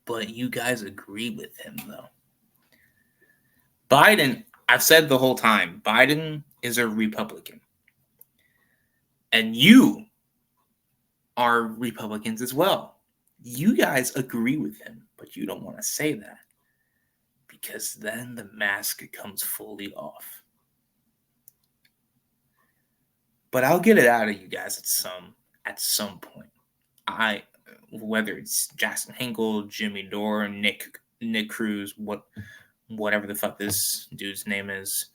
But you guys agree with him, though. Biden, I've said the whole time, Biden is a Republican. And you are Republicans as well. You guys agree with him, but you don't want to say that because then the mask comes fully off. But I'll get it out of you guys at some point. Whether it's Jackson Hinkle, Jimmy Dore, Nick Cruz, whatever the fuck this dude's name is,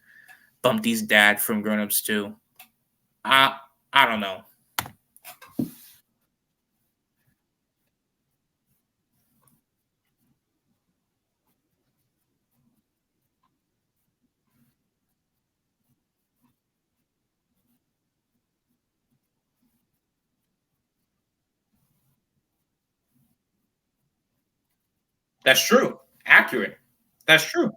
Bumpty's dad from Grown Ups 2. I don't know. That's true. Accurate. That's true.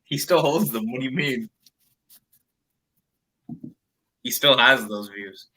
He still holds them. What do you mean? He still has those views.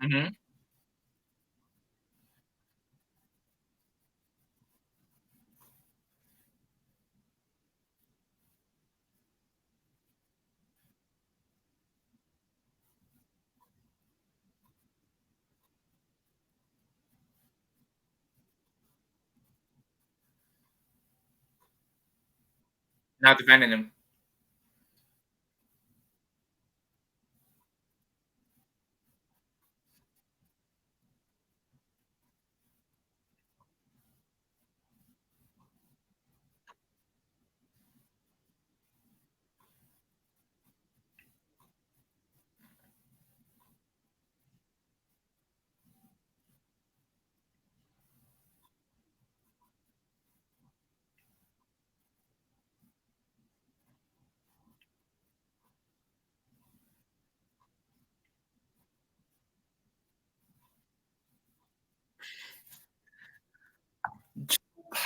Mm-hmm. Not defending him.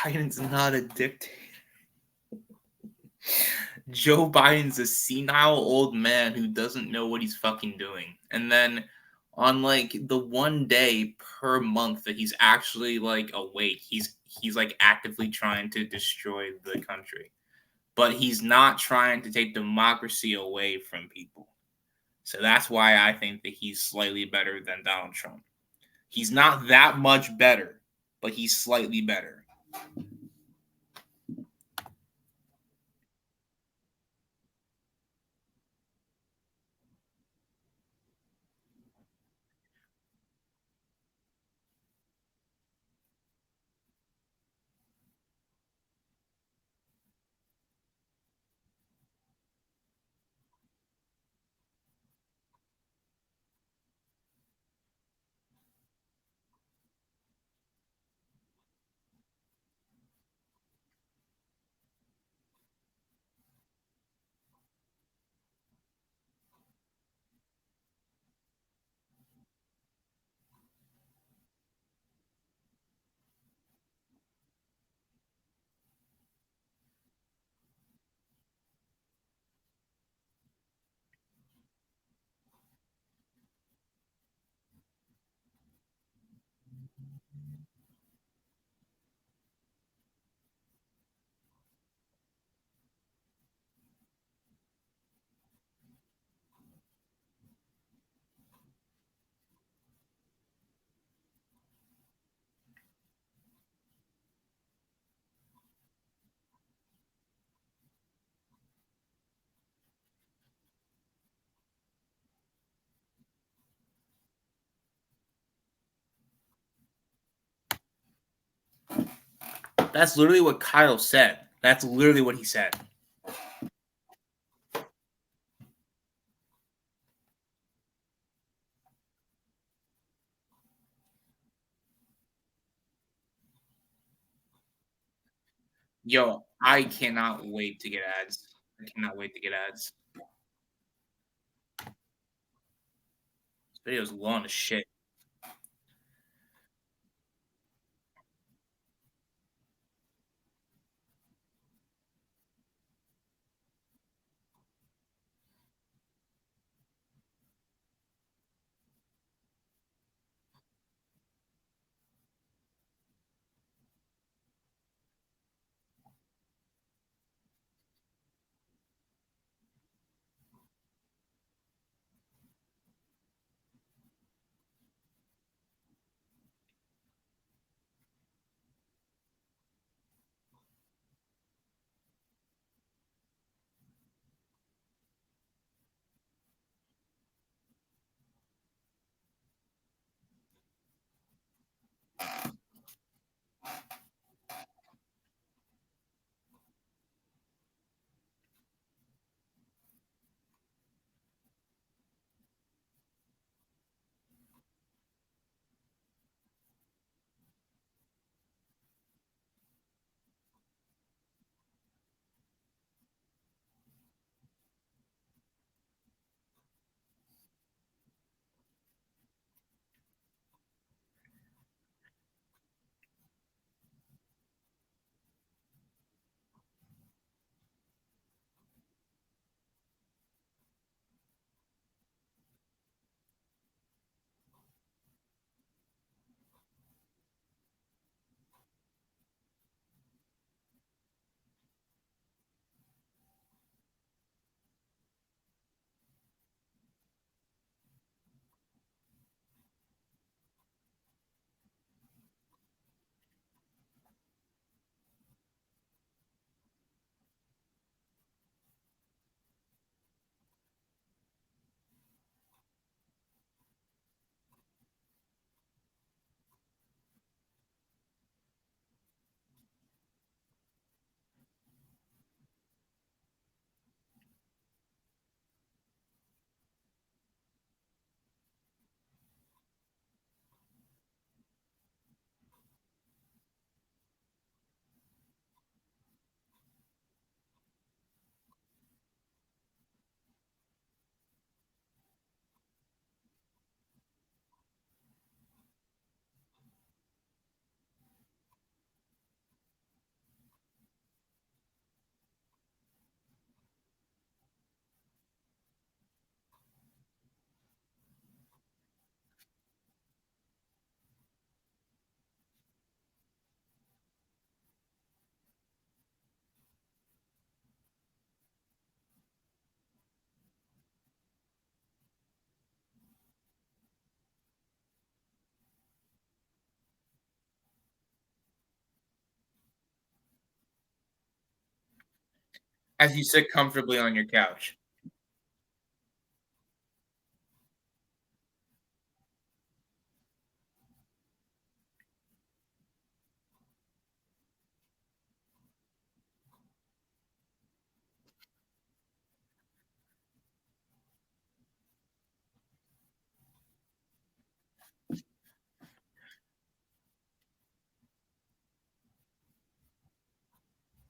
Biden's not a dictator. Joe Biden's a senile old man who doesn't know what he's fucking doing. And then on like the one day per month that he's actually like awake, he's like actively trying to destroy the country. But he's not trying to take democracy away from people. So that's why I think that he's slightly better than Donald Trump. He's not that much better, but he's slightly better. That's literally what Kyle said. That's literally what he said. Yo, I cannot wait to get ads. I cannot wait to get ads. This video is long as shit. as you sit comfortably on your couch.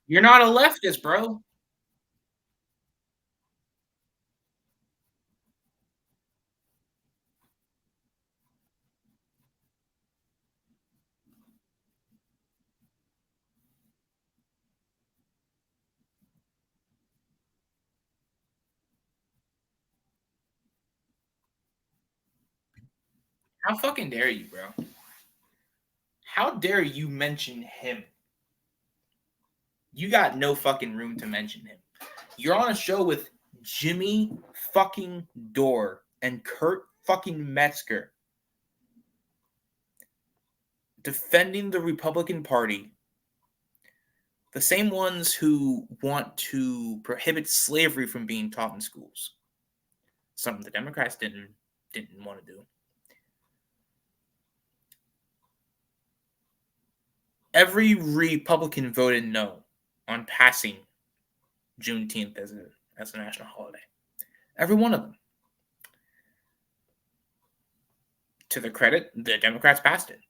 You're not a leftist, bro. How fucking dare you, bro? How dare you mention him? You got no fucking room to mention him. You're on a show with Jimmy fucking Dore and Kurt fucking Metzger defending the Republican Party, the same ones who want to prohibit slavery from being taught in schools. Something the Democrats didn't want to do. Every Republican voted no on passing Juneteenth as a national holiday. Every one of them. To their credit, the Democrats passed it.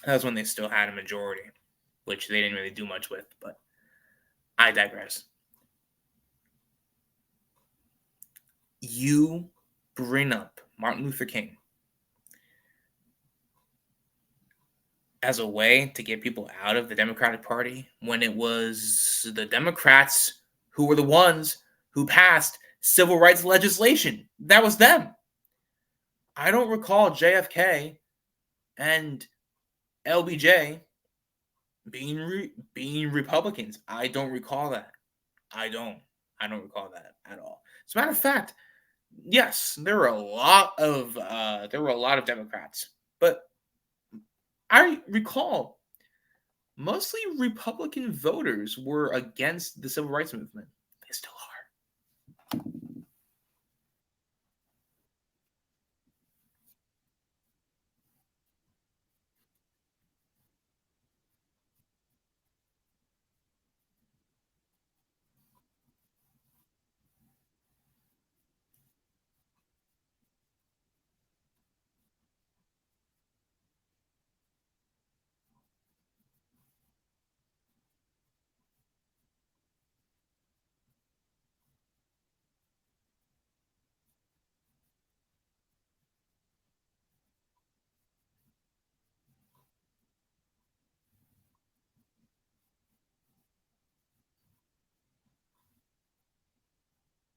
That was when they still had a majority, which they didn't really do much with, but I digress. You bring up Martin Luther King as a way to get people out of the Democratic Party when it was the Democrats who were the ones who passed civil rights legislation. That was them. I don't recall JFK and LBJ being Republicans. I don't recall that. I don't recall that at all. As a matter of fact, yes, there were a lot of Democrats, but I recall mostly Republican voters were against the civil rights movement. They still are.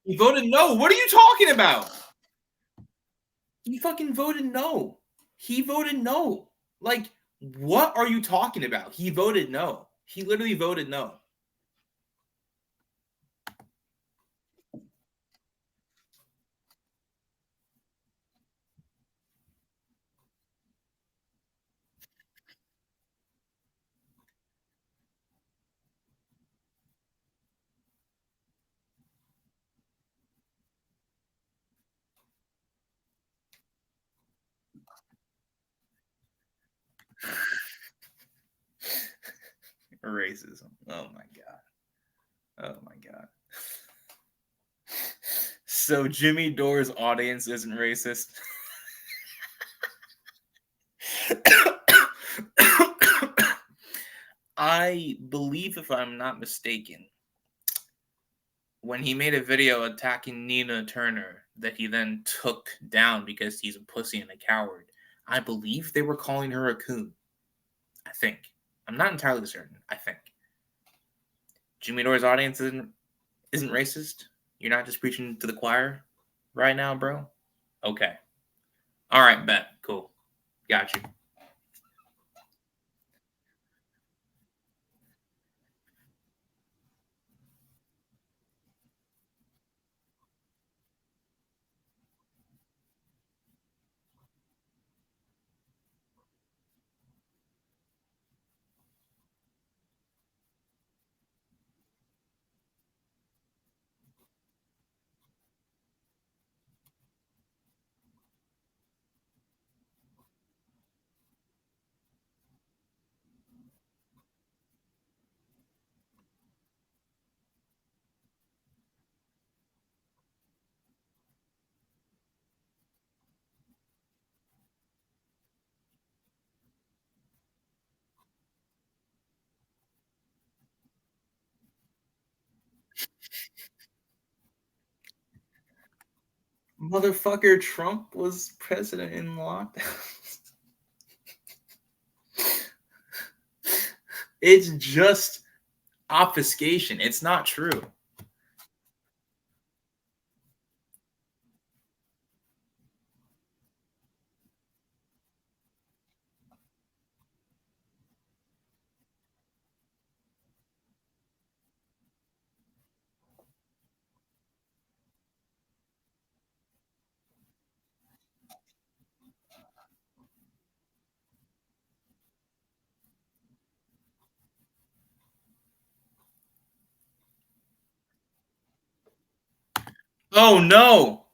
He voted no. What are you talking about? He fucking voted no. He voted no. Like, what are you talking about? He voted no. He literally voted no. Racism. Oh my god. Oh my god. So Jimmy Dore's audience isn't racist. I believe, if I'm not mistaken, when he made a video attacking Nina Turner that he then took down because he's a pussy and a coward, I believe they were calling her a coon. I think. I'm not entirely certain. I think. Jimmy Dore's audience isn't racist? You're not just preaching to the choir right now, bro? Okay. All right, bet. Cool. Got you. Motherfucker, Trump was president in lockdown. It's just obfuscation. It's not true. Oh no.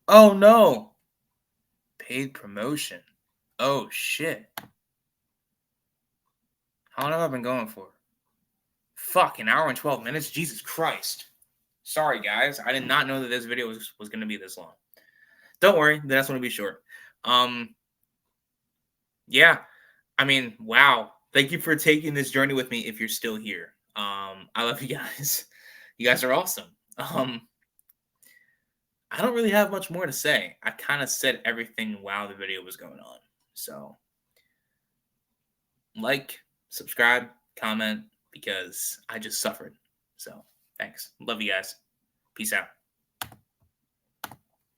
Oh no. Paid promotion. Oh shit. How long have I been going for? Fuck, an hour and 12 minutes? Jesus Christ. Sorry, guys. I did not know that this video was going to be this long. Don't worry. The next one will be short. Yeah. I mean, wow. Thank you for taking this journey with me if you're still here. I love you guys. You guys are awesome. I don't really have much more to say. I kind of said everything while the video was going on. So, like, subscribe, comment, because I just suffered. So, thanks. Love you guys. Peace out.